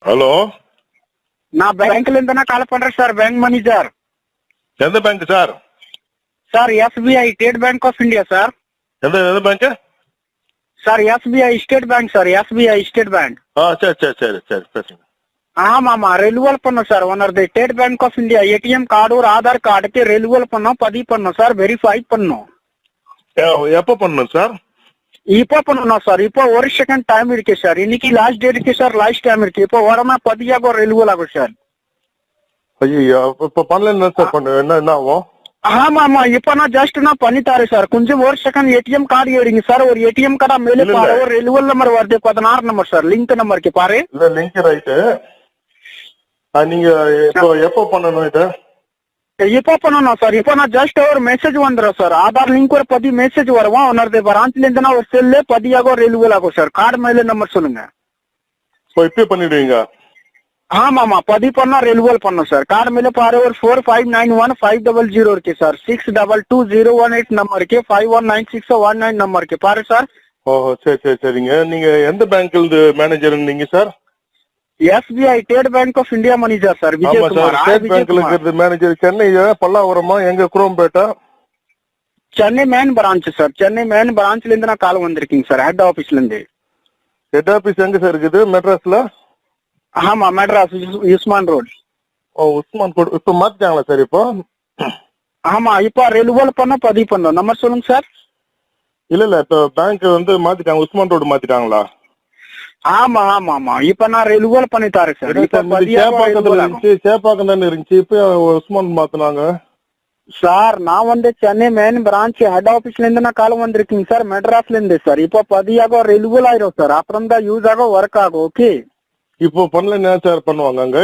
Hello, நான் பேங்க்ல இருந்து நான் கால் பண்றேன் சார். பேங்க் மேனேஜர் எந்த bank sir? Sir. SBI State Bank of India sir. எந்த bank sir? SBI State Bank sir. SBI State Bank. சரி சரி சரி சரி பேசுங்க. ஆமா ரெனுவல் பண்ணோம் சார். ஒன்னோட State Bank of India ATM card ஒரு ஆதார் கார்டுக்கு ரெனுவல் பண்ணோம், பதிவு பண்ணோம் சார், வெரிஃபை பண்ணோம். எப்போ பண்ணணும் சார்? இப்போ பண்ணணும் சார். இப்போ ஒரு செகண்ட் டைம் இருக்கு சார். இன்னைக்கு லாஸ்ட் டேட் இருக்கு சார். லாஸ்ட் டைம் இருக்கு. இப்போ உடனே பதியாக ரெனுவல் ஆகும் சார். ஐயோ, இப்போ பண்ணல சார். என்ன ஆகும்? ஆமா இப்ப நான் ஜஸ்ட் நான் பண்ணித்தாரு சார். கொஞ்சம் ஒரு செகண்ட் ஏடிஎம் கார்டு எடுங்க சார். ஒரு ஏடிஎம் கார்டா மேலே பாரு, ஒரு ரெனுவல் நம்பர் வருது 16 நம்பர் சார். லிங்க் நம்பருக்கு பாரு. இல்ல லிங்க் ரைட்டு. நீங்க எப்போ பண்ணணும் இது? இப்போ பண்ணணும் சார். இப்போ நான் ஜஸ்ட் ஒரு மெசேஜ் வந்துடும் சார். ஆதார் லிங்க் ஒரு 10 மெசேஜ் வரும். உன்னோட பிரான்ச்ல இருந்து ஒரு செல்ல பதியாக ரெனுவல் ஆகும் சார். கார்டு மேல நம்பர் சொல்லுங்க. இப்போ பண்ணிடுவீங்க? ஆமா பதிவு பண்ணா ரெனுவல் பண்ணும் சார். கார்டு மேல பாரு, ஒரு 4591-500 இருக்கு சார். 622018 நம்பர் இருக்கு. 519619 நம்பர் இருக்கு பாரு சார். ஓஹோ, சரி சரிங்க. நீங்க எந்த பேங்க்ல மேனேஜர் நீங்க sir? SBI State Bank of India manager sir. Vijayakumar. State பேங்க்ல இருக்கிறது மேனேஜர். சென்னை பல்லாவரமா? எங்க? குரோம்பேட்டா? Chennai main branch sir. Chennai main பிரான்ச்ல இருந்து நான் கால் வந்திருக்கீங்க சார். ஹெட் ஆபீஸ்ல இருந்து. ஹெட் ஆபீஸ் எங்க சார் இருக்குது? மெட்ராஸ்ல? ஆமா, மெட்ராஸ் உஸ்மான் ரோட். உஸ்மான் ரோட். இப்ப மாத்திட்டாங்களா சார்? இப்போ ஆமா, இப்ப ரெனுவல் பண்ண பதிவு பண்ணோம். நம்பர் சொல்லுங்க சார். இல்ல இப்ப பேங்க் மாத்திட்டாங்க. உஸ்மான் ரோடு மாத்திட்டாங்களா? ஆமா இப்ப நான் ரெனுவல் பண்ணி தரேன் சார். சேப்பாக்கம் தானே இருந்துச்சு, இப்ப உஸ்மான் மாத்தினாங்க சார். நான் சென்னை மெயின் பிரான்ச் ஹெட் ஆபீஸ்ல இருந்து நான் கால் வந்திருக்கீங்க சார். மெட்ராஸ்ல இருந்து சார். இப்போ பதியாக ரெனுவல் ஆயிரும் சார். அப்புறம் தான் யூஸ் ஆகும், ஒர்க் ஆகும். ஓகே, இப்போ பண்ணல என்ன சார் பண்ணுவாங்க? அங்க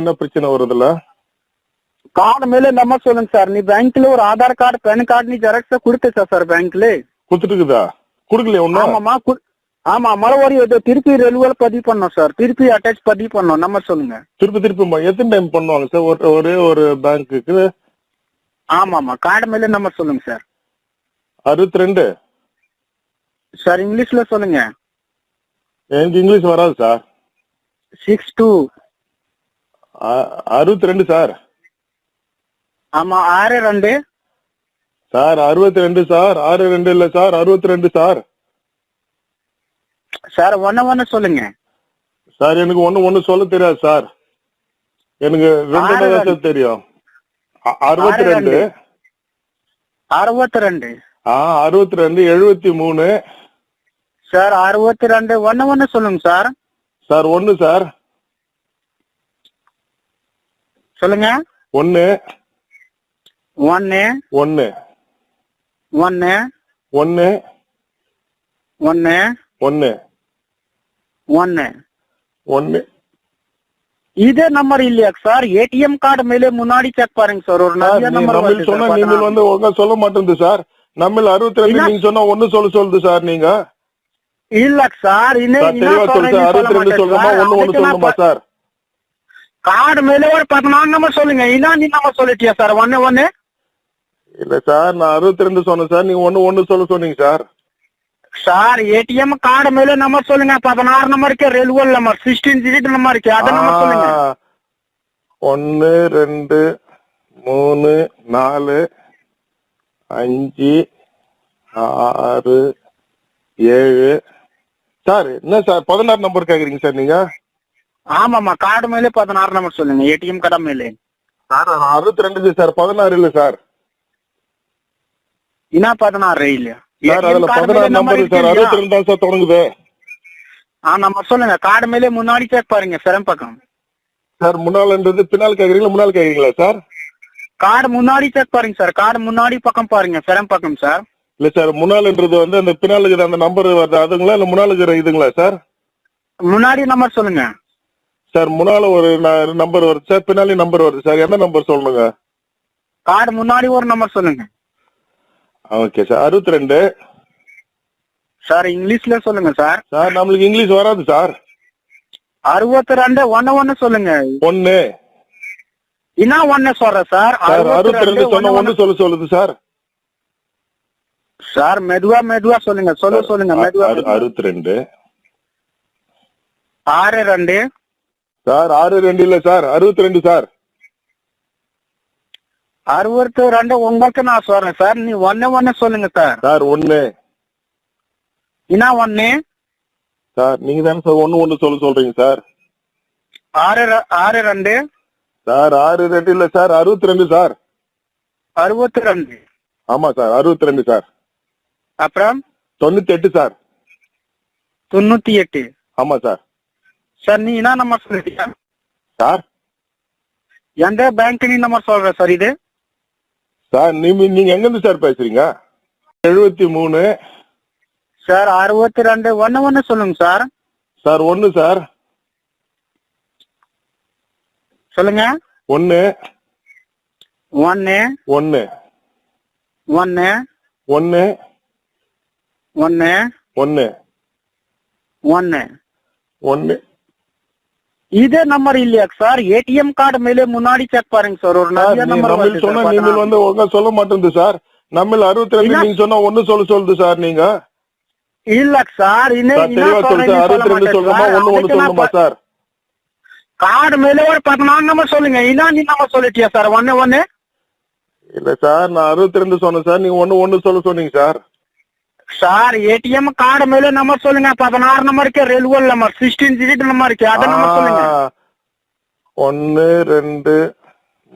என்ன பிரச்சனை வருதுல்ல? கார்டு மேல நம்பர் சொல்லுங்க சார். நீ பேங்க்ல ஒரு ஆதார் கார்டு, பேன் கார்டு நீ ஜெராக்ஸ் கொடுத்த சார் பேங்க்ல? குடுத்துட்டுக்குதா? குடுக்கலையா ஒண்ணும்? ஆமா மறுபடியும் திருப்பி ரெனுவல் பதிவு பண்ணோம் சார். திருப்பி அட்டாச் பதிவு பண்ணோம். நம்பர் சொல்லுங்க. திருப்பி எத்தனை டைம் பண்ணுவாங்க சார் ஒரே ஒரு பேங்க்குக்கு? ஆமா கார்டு மேல நம்பர் சொல்லுங்க சார். 62 சார். இங்கிலீஷ்ல சொல்லுங்க. எனக்கு இங்கிலீஷ் வராது சார். 62 62 சார். ஆமா 62 சார். 62 சார். 62 இல்ல சார், 62 சார். சார் ஒன்னு சொல்லுங்க சார். எனக்கு ஒண்ணு சொல்ல தெரியாது சார். எனக்கு 2 தான் தெரியும். 62 62 73 சார். 62 ஒன்னு சொல்லுங்க சார். Sir 1 sir. சொல்லுங்க. 1 1 1 1 1 1 1 1 1 இதே நம்பர் இல்லையா சார்? ஏடிஎம் கார்டு மேலே முன்னாடி செக் பாருங்க சார். ஒரு நல்ல நம்பர் சொன்னா நீங்க ஒழுங்கா சொல்ல மாட்டேங்குது சார். நம்ம 62 நீங்க சொன்னா 1 சொல்லுது சார். நீங்க இல்ல சார். தெளிவா சொல்லு சார். 62 சொல்லுமா 1 சொல்லுமா சார்? கார்டு மேல ஒரு 16 நம்பர் சொல்லுங்க. நீ நம்பர் சொல்லிட்டியா சார்? 1 இல்ல சார், நான் 62 சொன்னேன் சார். நீங்க 1 சொல்ல சொன்னீங்க சார். சார் ஏடிஎம் கார்டு மேல நம்பர் சொல்லுங்க. 16 நம்பருக்கு ரெனுவல் நம்பர் 16 டிஜிட் நம்பர் இருக்கு. அத நம்பர் சொல்லுங்க. 1 2 3 4 5 6 7 சார். என்ன சார் 16 நம்பர் கேக்குறீங்க சார் நீங்க? ஆமாமா கார்டு மேல 16 நம்பர் சொல்லுங்க. ஏடிஎம் கார்டு மேல சார் 62 சார். 16 இல்ல சார். என்ன 16 இல்லையா சார்? அதுல 16 நம்பர் சார். 62 தான் சார் தொடங்குது. நம்பர் சொல்லுங்க. கார்டு மேல முன்னாடி செக் பாருங்க. சிரம் பக்கம் சார். முன்னால்ன்றது பின்னால் கேக்குறீங்களா முன்னால் கேக்குறீங்களா சார்? கார்டு முன்னாடி செக் பாருங்க சார். கார்டு முன்னாடி பக்கம் பாருங்க. சிரம் பக்கம் சார். இல்ல சார், முன்னால்ன்றது அந்த பின்னால் இருக்கிற அந்த நம்பர் வருது அதுங்களா இல்ல முன்னாள் இருக்கிற இதுங்களா சார்? முன்னாடி நம்பர் சொல்லுங்க சார். முன்னால ஒரு நம்பர் வருது சார், பின்னாலே நம்பர் வருது சார். எந்த நம்பர் சொல்லுங்க? கார்டு முன்னாடி ஒரு நம்பர் சொல்லுங்க. Okay sir. 62 சார். இங்கிலீஷ்ல சொல்லுங்க சார். சார் நம்மளுக்கு இங்கிலீஷ் வராது சார். 62 1 சொல்லுங்க. 1 என்ன 1 சொல்றேன் சார்? 62 சொன்ன 1 சொல்லுது சார். சார் மெதுவா சொல்லுங்க. சொல்லுங்க மெதுவா. 62 62 சார் 62 இல்ல சார் 62 சார். 62 உங்களுக்கு நான் சொல்றேன் சார். நீ ஒன்னு சொல்லுங்க சார். சார் 1. என்ன 1? சார் நீங்க தானே சார் 1 சொல்றீங்க சார். 62 சார் 62 இல்ல சார் 62 சார். 62. ஆமா சார் 62 சார். அப்புறம் 98 சார். 98. ஆமா சார். சார் நீ என்ன நம்பர் சொல்லிட்டியா சார்? எந்த பேங்க் நீ நம்பர் சொல்ற சார் இது? சார் நீங்க எங்க இருந்து சார் பேசுறீங்க? 73 சார் 62 ஒன்னு சொல்லுங்க சார். Sir 1 sir. சொல்லுங்க. 1 1 1 1 1 1 1 1. 1 இதே நம்பர் இல்லையா சார்? ஏடிஎம் கார்டு மேலே முன்னாடி செக் பாருங்க சார். ஒரு நிறைய நம்பர் நம்ம சொன்னா நீங்க வந்து ஒழுங்கா சொல்ல மாட்டேங்குது சார். நம்ம 62 நீங்க சொன்னா 1 சொல்லுது சார். நீங்க இல்ல சார். தெளிவா சொல்லு சார். 62 சொல்லுமா 1 சொல்லுமா சார்? கார்டு மேலே ஒரு 14 நம்பர் சொல்லுங்க. இதான் நீ நம்பர் சொல்லிட்டியா சார்? 1 இல்ல சார் நான் 62 சொன்னேன் சார். நீங்க 1 சொன்னீங்க சார். சார் ஏடிஎம் கார்டு மேலே நம்பர் சொல்லுங்க. 16 நம்பருக்கு ரெல்வல் நம்பர் 16 டிஜிட் நம்பர் இருக்கு. அத நம்பர் சொல்லுங்க. 1 2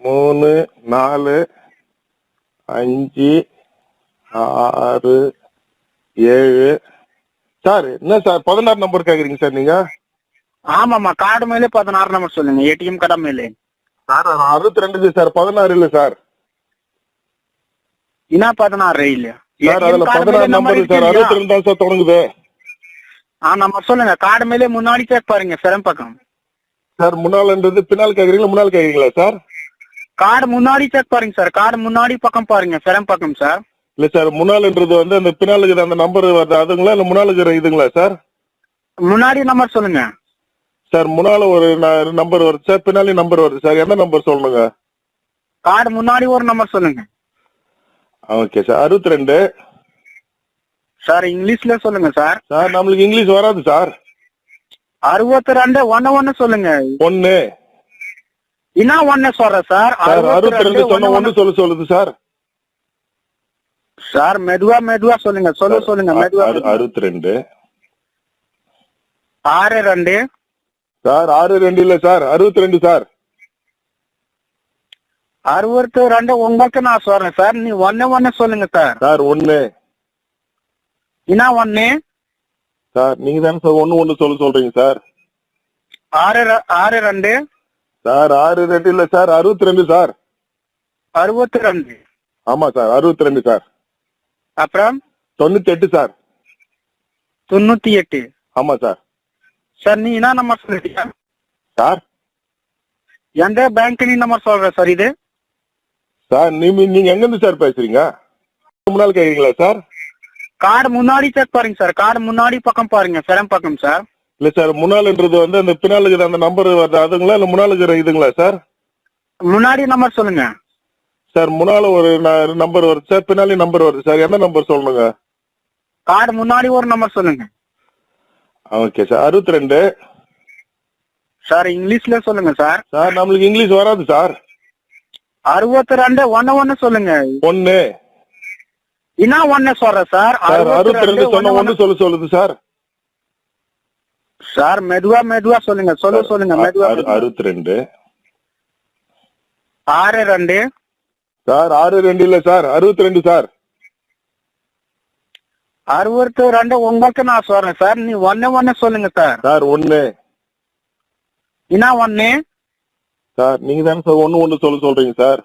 3 4 5 6 7 சார். என்ன சார் 16 நம்பர் கேக்குறீங்க சார் நீங்க? ஆமாமா கார்டு மேலே 16 நம்பர் சொல்லுங்க. ஏடிஎம் கார்டு மேலே சார் 62 சார் 16 இல்ல சார். என்ன 16 இல்ல சார் அதுல 16 நம்பர் சார். 62 தான் சார் தொடங்குது. நம்பர் சொல்லுங்க. கார்டு மேலே முன்னாடி செக் பாருங்க. சிரம் பக்கம் சார். முன்னாலன்றது பின்னால் கேக்குறீங்களா முன்னாள் கேக்குறீங்களா சார்? கார்டு முன்னாடி செக் பாருங்க சார். கார்டு முன்னாடி பக்கம் பாருங்க. சிரம் பக்கம் சார். இல்ல சார் முன்னாள்ன்றது வந்து அந்த பின்னாலுக்கு அந்த நம்பர் வருது அதுங்களா இல்ல முன்னாளுக்கு இதுங்களா சார்? முன்னாடி நம்பர் சொல்லுங்க சார். முன்னால ஒரு நம்பர் வருது சார். பின்னாலே நம்பர் வருது சார். எந்த நம்பர் சொல்லணுங்க? கார்டு முன்னாடி ஒரு நம்பர் சொல்லுங்க. Okay sir. 62 சார். இங்கிலீஷ்ல சொல்லுங்க சார். சார் நம்மளுக்கு இங்கிலீஷ் வராது சார். 62 1 சொல்லுங்க. 1 என்ன 1 சொல்ற சார்? 62 சொன்ன 1 சொல்லுது சார். சார் மெதுவா சொல்லுங்க. சொல்லுங்க மெதுவா. 62 62 சார். 62 இல்ல சார் 62 சார். 62 உங்களுக்கு நான் சொல்றேன் சார். நீ 1 சொல்லுங்க சார். சார் 1 என்ன 1? சார் நீங்க தானே சார் 1 சொல்றீங்க சார். 62 சார் 62 இல்ல சார் 62 சார். 62. ஆமா சார் 62 சார். அப்புறம் 98 சார். 98. ஆமா சார். சார் நீ என்ன நம்பர் சொல்லிட்டியா சார்? எந்த பேங்க் நீ நம்பர் சொல்ற சார் இது? சார் நீங்க எங்க இருந்து சார் பேசுறீங்க? முன்னாள் கேக்குறீங்களா சார்? கார்டு முன்னாடி செக் பாருங்க சார். கார்டு முன்னாடி பக்கம் பாருங்க. சிரம் பக்கம் சார். இல்ல சார் முன்னாள்ன்றது வந்து அந்த பின்னாலுக்கு அந்த நம்பர் வருது அதுங்களா இல்ல முன்னாளுக்கு இதுங்களா சார்? முன்னாடி நம்பர் சொல்லுங்க சார். முன்னால ஒரு நம்பர் வருது சார். பின்னாலே நம்பர் வருது சார். எந்த நம்பர் சொல்லணுங்க? கார்டு முன்னாடி ஒரு நம்பர் சொல்லுங்க. Okay sir. 62 சார். இங்கிலீஷ்ல சொல்லுங்க சார். சார் நம்மளுக்கு இங்கிலீஷ் வராது சார். 62 1 சொல்லுங்க. 1 என்ன 1 சொல்ற சார்? 62 சொன்ன 1 சொல்லுது சார். சார் மெதுவா சொல்லுங்க. சொல்லுங்க மெதுவா. 62 62 சார். 62 இல்ல சார் 62 சார். 62 உங்களுக்கு நான் சொல்றேன் சார். நீ 1 சொல்லுங்க சார். சார் 1 என்ன 1? சார் நீங்க தானே சார் 1 சொல்றீங்க சார்.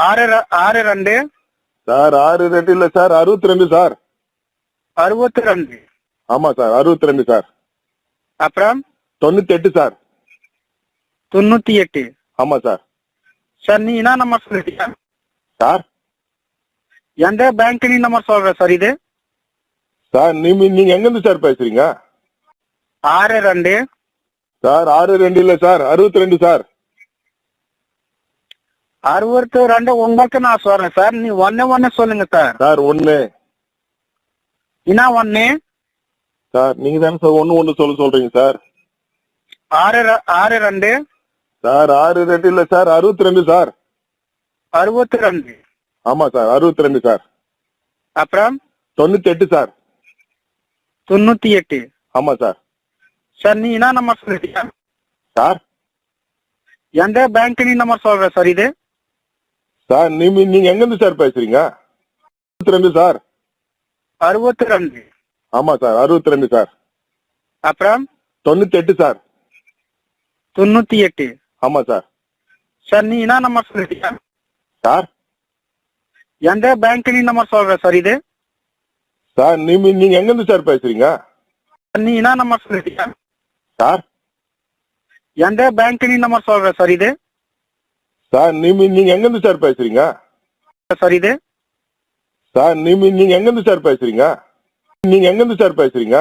62 சார் 62 இல்ல சார் 62 சார். 62. ஆமா சார் 62 சார். அப்புறம் 98 சார். 98. ஆமா சார். சார் நீ என்ன நம்பர் சொல்லிட்டியா சார்? எந்த பேங்க் நீ நம்பர் சொல்ற சார் இது? சார் நீங்க எங்க இருந்து சார் பேசுறீங்க? 62 சார் 62 இல்ல சார் 62 சார். 62 உங்களுக்கு நான் சொல்றேன் சார். நீ 1 சொல்லுங்க சார். சார் 1 என்ன 1? சார் நீங்க தானே சார் 1 சொல்றீங்க சார். 62 சார் 62 இல்ல சார் 62 சார். 62. ஆமா சார் 62 சார். அப்புறம் 98 சார். 98. ஆமா சார். சார் நீ என்ன நம்பர் சொல்லிட்டியா சார்? எந்த பேங்க் நீ நம்பர் சொல்ற சார் இது? சார் நீங்க எங்க இருந்து சார் பேசுறீங்க? 62 சார். 62. ஆமா சார் 62 சார். அப்புறம் 98 சார். 98. ஆமா சார். சார் நீ என்ன நம்பர் சொல்லிட்டியா சார்? எந்த பேங்க் நீ நம்பர் சொல்ற சார் இது? சார் நீங்க எங்க இருந்து சார் பேசுறீங்க? நீ என்ன நம்பர் சொல்லிட்டியா சார்? எந்த பேங்க் நீ நம்பர் சொல்ற சார் இது? சார் நீங்க எங்க இருந்து சார் பேசுறீங்க? சார் இது? சார் நீங்க எங்க இருந்து சார் பேசுறீங்க? நீங்க எங்க இருந்து சார் பேசுறீங்க?